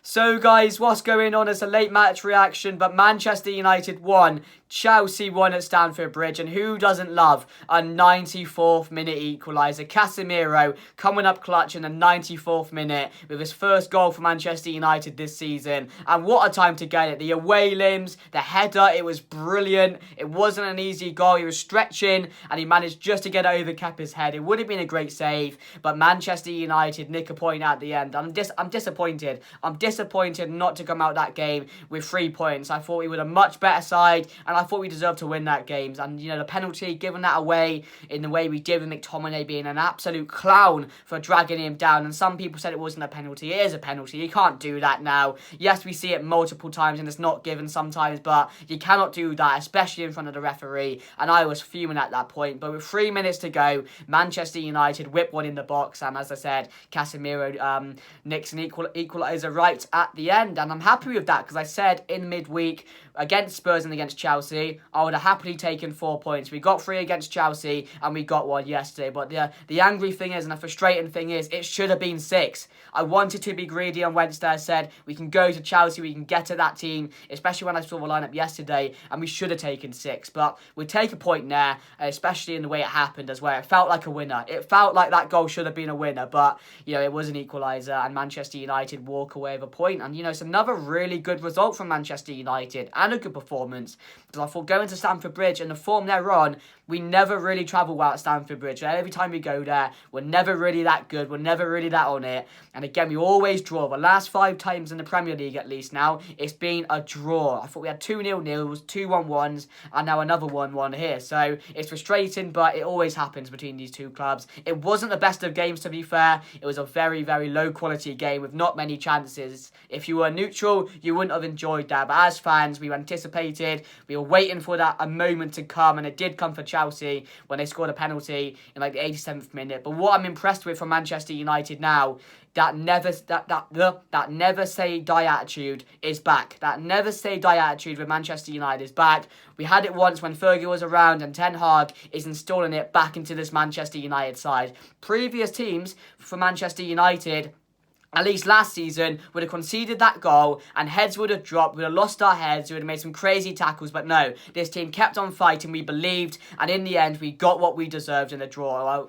So guys, what's going on? It's a late match reaction, but Manchester United won. Chelsea won at Stamford Bridge, and who doesn't love a 94th minute equaliser? Casemiro coming up clutch in the 94th minute with his first goal for Manchester United this season. And what a time to get it. The away limbs, the header, it was brilliant. It wasn't an easy goal. He was stretching and he managed just to get over Kepa's head. It would have been a great save, but Manchester United nick a point at the end. I'm disappointed. I'm disappointed not to come out that game with 3 points. I thought we were a much better side, and I thought we deserved to win that game. And, you know, the penalty, giving that away in the way we did with McTominay being an absolute clown for dragging him down. And some people said it wasn't a penalty. It is a penalty. You can't do that now. Yes, we see it multiple times and it's not given sometimes, but you cannot do that, especially in front of the referee. And I was fuming at that point. But with 3 minutes to go, Manchester United whip one in the box. And as I said, Casemiro nicks an equaliser right at the end. And I'm happy with that because I said in midweek against Spurs and against Chelsea, I would have happily taken 4 points. We got 3 against Chelsea and we got 1 yesterday. But the angry thing is, and the frustrating thing is, it should have been 6. I wanted to be greedy on Wednesday. I said, we can go to Chelsea, we can get at that team, especially when I saw the lineup yesterday, and we should have taken 6. But we take a point there, especially in the way it happened as well. It felt like a winner. It felt like that goal should have been a winner, but, you know, it was an equaliser, and Manchester United walk away with a point. And, you know, it's another really good result from Manchester United, and a good performance. Because I thought going to Stamford Bridge and the form they're on, we never really travel well at Stamford Bridge. Every time we go there, we're never really that good. We're never really that on it. And again, we always draw. The last 5 times in the Premier League, at least now, it's been a draw. I thought we had 2 0-0s, 2 1-1s, and now another 1-1 here. So it's frustrating, but it always happens between these two clubs. It wasn't the best of games, to be fair. It was a very, very low-quality game with not many chances. If you were neutral, you wouldn't have enjoyed that. But as fans, we anticipated. We were waiting for a moment to come, and it did come for Chelsea when they scored a penalty in like the 87th minute. But what I'm impressed with from Manchester United now, that never say die attitude is back. That never say die attitude with Manchester United is back. We had it once when Fergie was around, and Ten Hag is installing it back into this Manchester United side. Previous teams for Manchester United, at least last season, would have conceded that goal and heads would have dropped, we would have lost our heads, we would have made some crazy tackles, but no, this team kept on fighting, we believed, and in the end, we got what we deserved in a draw,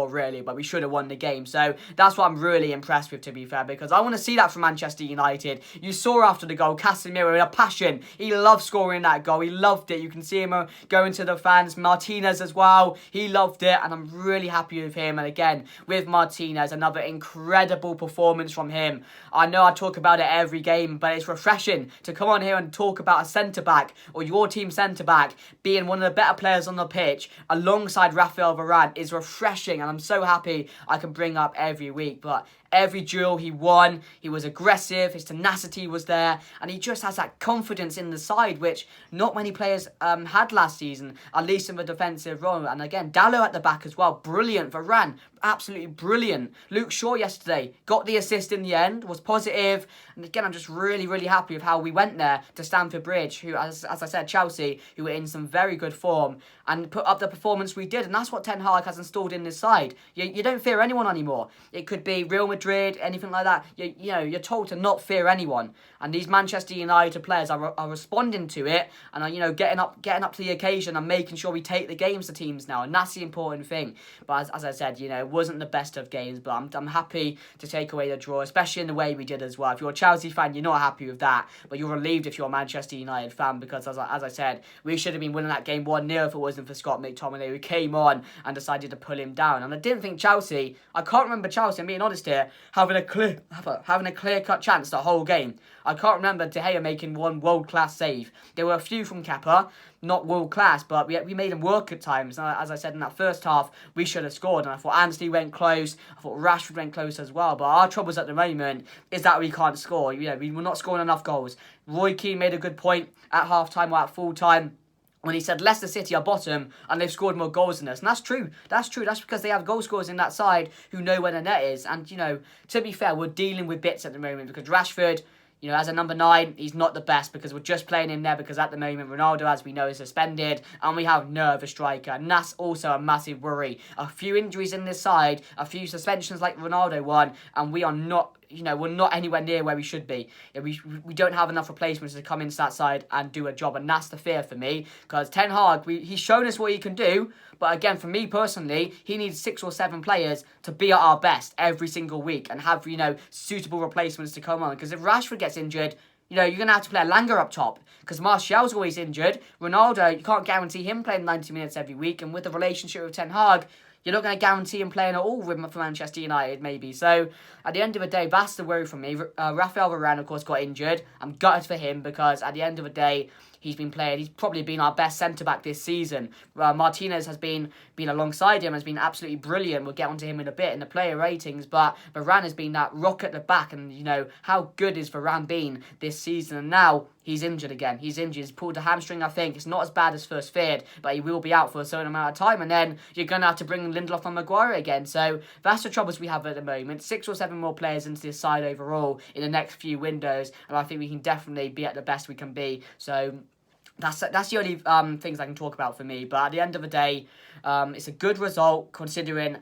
really, but we should have won the game. So that's what I'm really impressed with, to be fair, because I want to see that from Manchester United. You saw after the goal, Casemiro in a passion, he loved scoring that goal, he loved it, you can see him going to the fans, Martinez as well, he loved it, and I'm really happy with him. And again, with Martinez, another incredible performance from him. I know I talk about it every game, but it's refreshing to come on here and talk about a centre-back or your team centre-back being one of the better players on the pitch alongside Raphael Varane is refreshing, and I'm so happy I can bring up every week. But every duel he won, he was aggressive, his tenacity was there, and he just has that confidence in the side, which not many players had last season, at least in the defensive role. And again, Dalot at the back as well, brilliant. Varane, absolutely brilliant. Luke Shaw yesterday got the assist in the end, was positive. And again, I'm just really, really happy with how we went there to Stamford Bridge, who, as I said, Chelsea, who were in some very good form, and put up the performance we did. And that's what Ten Hag has installed in this side. You don't fear anyone anymore. It could be Real Madrid, anything like that. You're told to not fear anyone. And these Manchester United players are responding to it and are, getting up to the occasion and making sure we take the games to teams now. And that's the important thing. But as I said, it wasn't the best of games, but I'm happy to take away the draw, especially in the way we did as well. If you're a Chelsea fan, you're not happy with that, but you're relieved if you're a Manchester United fan, because as I said, we should have been winning that game 1-0 if it wasn't for Scott McTominay, who came on and decided to pull him down. And I didn't think Chelsea, I can't remember Chelsea, I'm being honest here, having a clear-cut chance the whole game. I can't remember De Gea making one world-class save. There were a few from Kepa, not world-class, but we made him work at times. And as I said, in that first half, we should have scored. And I thought Anthony went close. I thought Rashford went close as well. But our troubles at the moment is that we can't score. We were not scoring enough goals. Roy Keane made a good point at half-time or at full-time when he said Leicester City are bottom and they've scored more goals than us. And that's true. That's because they have goal scorers in that side who know where the net is. And, to be fair, we're dealing with bits at the moment because Rashford, as a number 9, he's not the best because we're just playing him there because at the moment Ronaldo, as we know, is suspended and we have no other striker, and that's also a massive worry. A few injuries in this side, a few suspensions like Ronaldo one, and we are not we're not anywhere near where we should be. We don't have enough replacements to come into that side and do a job, and that's the fear for me, because Ten Hag, he's shown us what he can do, but again, for me personally, he needs 6 or 7 players to be at our best every single week and have, suitable replacements to come on, because if Rashford gets injured, you're going to have to play Langer up top, because Martial's always injured. Ronaldo, you can't guarantee him playing 90 minutes every week, and with the relationship with Ten Hag, you're not going to guarantee him playing at all for Manchester United, maybe. So, at the end of the day, that's the worry for me. Rafael Varane, of course, got injured. I'm gutted for him, because at the end of the day, he's been playing. He's probably been our best centre-back this season. Martinez has been alongside him, has been absolutely brilliant. We'll get onto him in a bit in the player ratings, but Varane has been that rock at the back, and, how good has Varane been this season? And now he's injured again. He's injured. He's pulled a hamstring, I think. It's not as bad as first feared, but he will be out for a certain amount of time, and then you're going to have to bring Lindelof and Maguire again. So that's the troubles we have at the moment. 6 or 7 more players into this side overall in the next few windows, and I think we can definitely be at the best we can be. So that's the only things I can talk about for me. But at the end of the day, it's a good result considering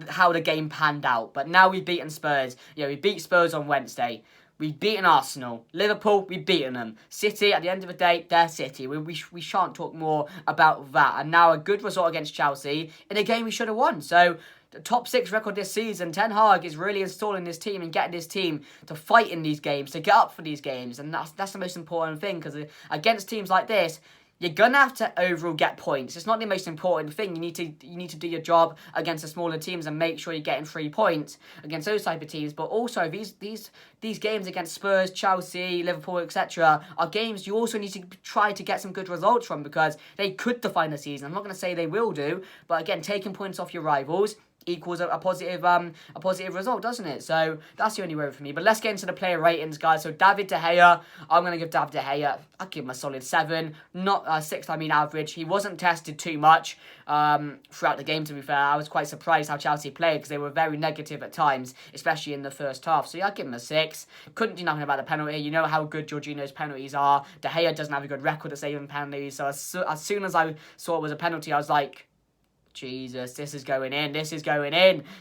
how the game panned out. But now we've beaten Spurs. We beat Spurs on Wednesday. We've beaten Arsenal. Liverpool, we've beaten them. City, at the end of the day, they're City. We shan't talk more about that. And now a good result against Chelsea in a game we should have won. So the top 6 record this season, Ten Hag is really installing this team and getting this team to fight in these games, to get up for these games. And that's the most important thing, because against teams like this, you're going to have to overall get points. It's not the most important thing. You need to do your job against the smaller teams and make sure you're getting 3 points against those type of teams. But also, these games against Spurs, Chelsea, Liverpool, etc. are games you also need to try to get some good results from, because they could define the season. I'm not going to say they will do, but again, taking points off your rivals equals a positive result, doesn't it? So that's the only way for me. But let's get into the player ratings, guys. So David De Gea, I'm going to give David De Gea, I'll give him a solid 7, not 6, average. He wasn't tested too much throughout the game, to be fair. I was quite surprised how Chelsea played, because they were very negative at times, especially in the first half. So yeah, I'll give him a 6. Couldn't do nothing about the penalty. You know how good Jorginho's penalties are. De Gea doesn't have a good record at saving penalties. So as soon as I saw it was a penalty, I was like, Jesus, this is going in.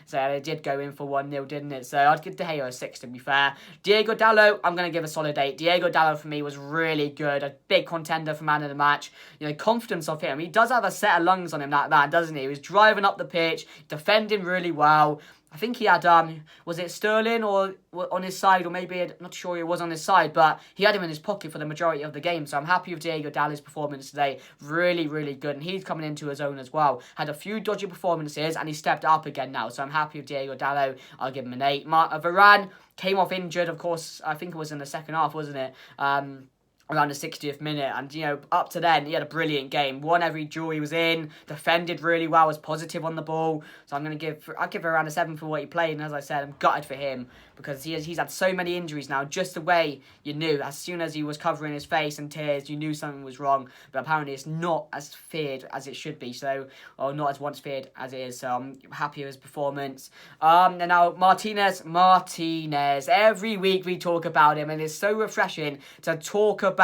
So it did go in for 1-0, didn't it? So I'd give De Gea a 6, to be fair. Diego Dalot, I'm going to give a solid 8. Diego Dalot, for me, was really good. A big contender for man of the match. Confidence of him. He does have a set of lungs on him, that man, doesn't he? He was driving up the pitch, defending really well. I think he had, was it Sterling or on his side, or maybe, not sure he was on his side, but he had him in his pocket for the majority of the game. So I'm happy with Diego Dalot's performance today. Really, really good. And he's coming into his own as well. Had a few dodgy performances, and he stepped up again now. So I'm happy with Diego Dalot. I'll give him an 8. Varane came off injured, of course. I think it was in the second half, wasn't it? Around the 60th minute, and up to then he had a brilliant game, won every duel he was in, defended really well, was positive on the ball. So I'll give around a 7 for what he played. And as I said, I'm gutted for him, because he's had so many injuries now. Just the way you knew, as soon as he was covering his face in tears, you knew something was wrong. But apparently it's not as feared as it should be, so, or not as once feared as it is. So I'm happy with his performance. And now Martinez. Every week we talk about him, and it's so refreshing to talk about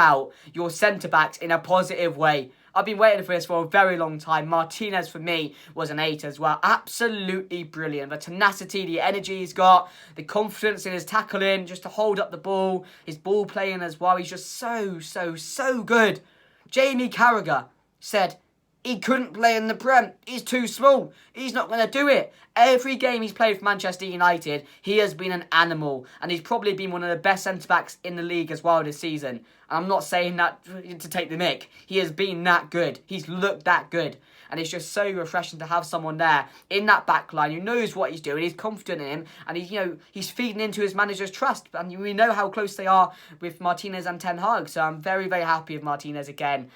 your centre-backs in a positive way. I've been waiting for this for a very long time. Martinez, for me, was an 8 as well. Absolutely brilliant. The tenacity, the energy he's got, the confidence in his tackling, just to hold up the ball, his ball playing as well. He's just so good. Jamie Carragher said he couldn't play in the Prem. He's too small. He's not going to do it. Every game he's played for Manchester United, he has been an animal. And he's probably been one of the best centre-backs in the league as well this season. I'm not saying that to take the mick. He has been that good. He's looked that good. And it's just so refreshing to have someone there in that back line who knows what he's doing. He's confident in him. And he's feeding into his manager's trust. And we know how close they are with Martinez and Ten Hag. So I'm very, very happy with Martinez again.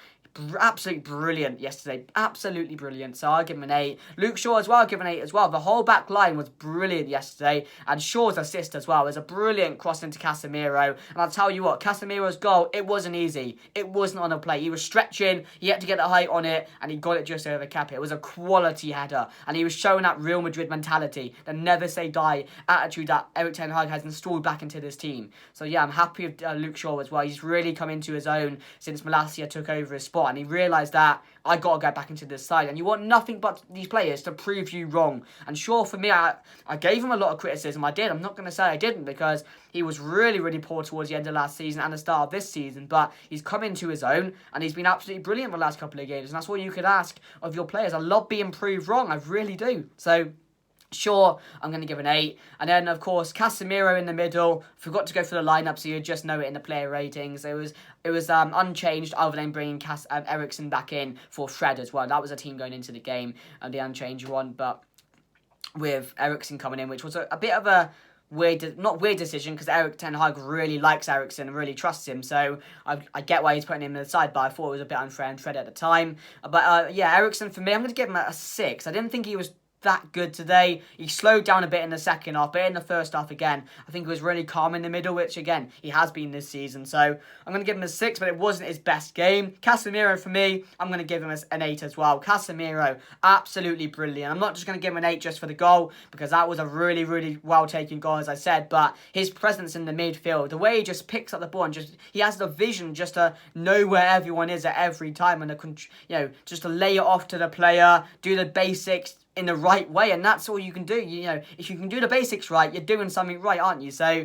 Absolutely brilliant yesterday. Absolutely brilliant. So I'll give him an 8. Luke Shaw as well, I'll give him an 8 as well. The whole back line was brilliant yesterday. And Shaw's assist as well. It was a brilliant cross into Casemiro. And I'll tell you what, Casemiro's goal, it wasn't easy. It wasn't on a play. He was stretching. He had to get the height on it. And he got it just over Capit. It was a quality header. And he was showing that Real Madrid mentality. The never say die attitude that Erik ten Hag has installed back into this team. So yeah, I'm happy with Luke Shaw as well. He's really come into his own since Malacia took over his spot. lot, and he realised that I got to go back into this side. And you want nothing but these players to prove you wrong. And sure, for me, I gave him a lot of criticism. I did. I'm not going to say I didn't, because he was really, really poor towards the end of last season and the start of this season. But he's come into his own, and he's been absolutely brilliant the last couple of games. And that's what you could ask of your players. I love being proved wrong. I really do. So sure, I'm going to give an 8. And then, of course, Casemiro in the middle. Forgot to go for the lineup, so you just know it in the player ratings. It was unchanged, other than bringing Eriksen back in for Fred as well. That was a team going into the game, the unchanged one. But with Eriksen coming in, which was a bit of a not weird decision, because Erik ten Hag really likes Eriksen and really trusts him, so I get why he's putting him in the side, but I thought it was a bit unfair on Fred at the time. But yeah, Eriksen for me, I'm going to give him a 6. I didn't think he was that good today. He slowed down a bit in the second half, but in the first half again, I think he was really calm in the middle, which again, he has been this season. So I'm going to give him a 6, but it wasn't his best game. Casemiro for me, I'm going to give him an 8 as well. Casemiro, absolutely brilliant. I'm not just going to give him an 8 just for the goal, because that was a really, really well-taken goal, as I said, but his presence in the midfield, the way he just picks up the ball and he has the vision just to know where everyone is at every time, and just to lay it off to the player, do the basics in the right way, and that's all you can do. If you can do the basics right, you're doing something right, aren't you? So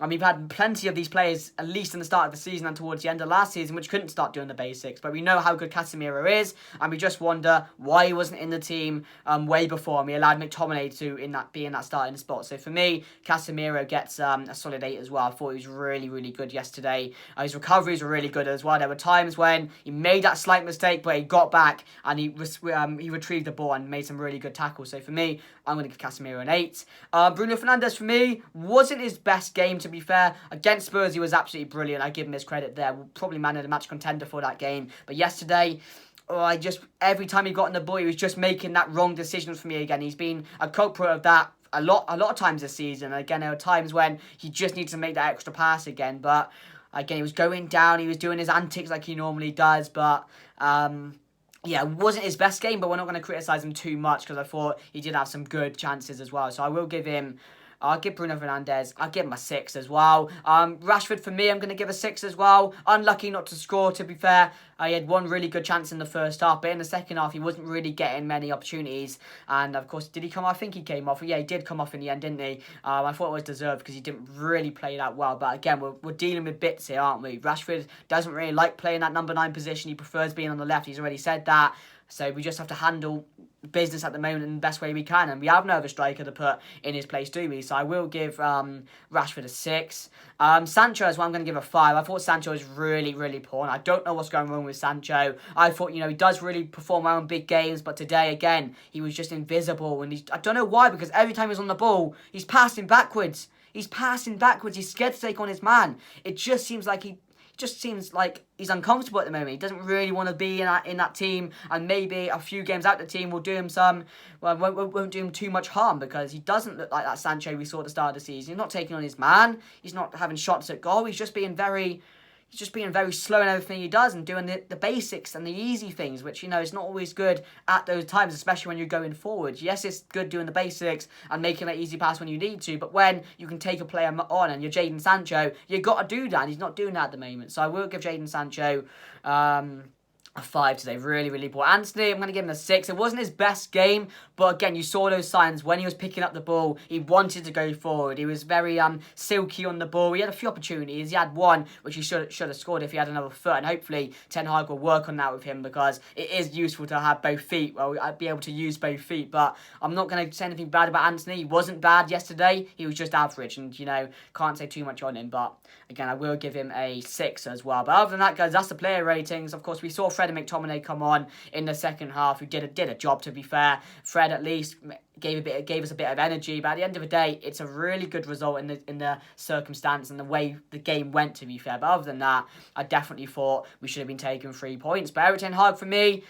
we've had plenty of these players, at least in the start of the season and towards the end of last season, which couldn't start doing the basics. But we know how good Casemiro is, and we just wonder why he wasn't in the team way before, and we allowed McTominay to be in that starting spot. So for me, Casemiro gets a solid 8 as well. I thought he was really, really good yesterday. His recoveries were really good as well. There were times when he made that slight mistake, but he got back and he retrieved the ball and made some really good tackles. So for me, I'm going to give Casemiro an 8. Bruno Fernandes, for me, wasn't his best game, to be fair. Against Spurs, he was absolutely brilliant. I give him his credit there. Probably man of the match contender for that game. But yesterday, every time he got in the ball, he was just making that wrong decision for me again. He's been a culprit of that a lot of times this season. And again, there were times when he just needs to make that extra pass again. But again, he was going down. He was doing his antics like he normally does. But yeah, it wasn't his best game, but we're not going to criticise him too much, because I thought he did have some good chances as well. So I'll give Bruno Fernandes, I'll give him a 6 as well. Rashford, for me, I'm going to give a 6 as well. Unlucky not to score, to be fair. He had one really good chance in the first half, but in the second half, he wasn't really getting many opportunities. And, of course, did he come off? I think he came off. Yeah, he did come off in the end, didn't he? I thought it was deserved, because he didn't really play that well. But, again, we're dealing with bits here, aren't we? Rashford doesn't really like playing that number 9 position. He prefers being on the left. He's already said that. So we just have to handle business at the moment in the best way we can, and we have no other striker to put in his place, do we? So I will give Rashford a 6. Sancho as well, I'm going to give a 5. I thought Sancho was really, really poor, and I don't know what's going wrong with Sancho. I thought, he does really perform well in big games, but today, again, he was just invisible, and I don't know why, because every time he's on the ball, he's passing backwards. He's scared to take on his man. It just seems like he's uncomfortable at the moment. He doesn't really want to be in that team, and maybe a few games out the team will do him won't do him too much harm, because he doesn't look like that Sancho we saw at the start of the season. He's not taking on his man. He's not having shots at goal. He's just being very slow in everything he does, and doing the basics and the easy things, which, is not always good at those times, especially when you're going forward. Yes, it's good doing the basics and making that easy pass when you need to, but when you can take a player on and you're Jadon Sancho, you got to do that, and he's not doing that at the moment. So I will give Jadon Sancho a 5 today. Really, really poor. Antony, I'm going to give him a 6. It wasn't his best game, but again, you saw those signs when he was picking up the ball. He wanted to go forward. He was very silky on the ball. He had a few opportunities. He had one which he should have scored if he had another foot, and hopefully Ten Hag will work on that with him, because it is useful to have both feet. Well, I'd be able to use both feet, but I'm not going to say anything bad about Antony. He wasn't bad yesterday. He was just average, and can't say too much on him, but again, I will give him a 6 as well. But other than that, guys, that's the player ratings. Of course, we saw Fred and McTominay come on in the second half, who did a job, to be fair. Fred at least gave us a bit of energy, but at the end of the day, it's a really good result in the circumstance and the way the game went, to be fair. But other than that, I definitely thought we should have been taking 3 points. But Erik ten Hag, for me,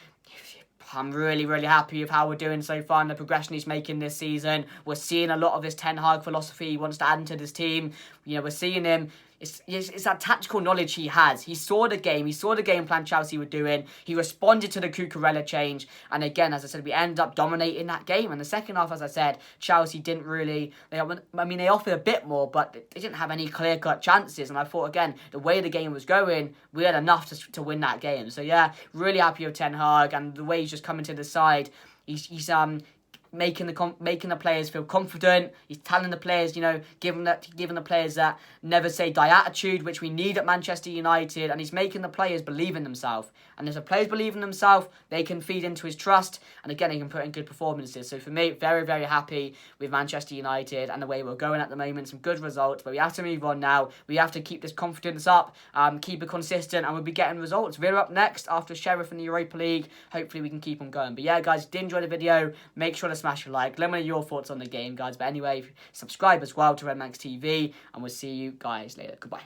I'm really, really happy with how we're doing so far and the progression he's making this season. We're seeing a lot of his Ten Hag philosophy he wants to add into this team. we're seeing him. It's that tactical knowledge he has. He saw the game. He saw the game plan Chelsea were doing. He responded to the Cucurella change. And again, as I said, we ended up dominating that game. And the second half, as I said, Chelsea didn't really... they offered a bit more, but they didn't have any clear-cut chances. And I thought, again, the way the game was going, we had enough to win that game. So, yeah, really happy with Ten Hag. And the way he's just coming to the side, he's making the players feel confident. He's telling the players, giving the players that never say die attitude, which we need at Manchester United, and he's making the players believe in themselves. And if the players believe in themselves, they can feed into his trust, and again, he can put in good performances. So for me, very, very happy with Manchester United and the way we're going at the moment. Some good results, but we have to move on now. We have to keep this confidence up, keep it consistent, and we'll be getting results. Villa up next after Sheriff in the Europa League. Hopefully we can keep on going. But yeah, guys, did enjoy the video. Make sure to smash a like. Let me know your thoughts on the game, guys. But anyway, subscribe as well to Redmanx TV, and we'll see you guys later. Goodbye.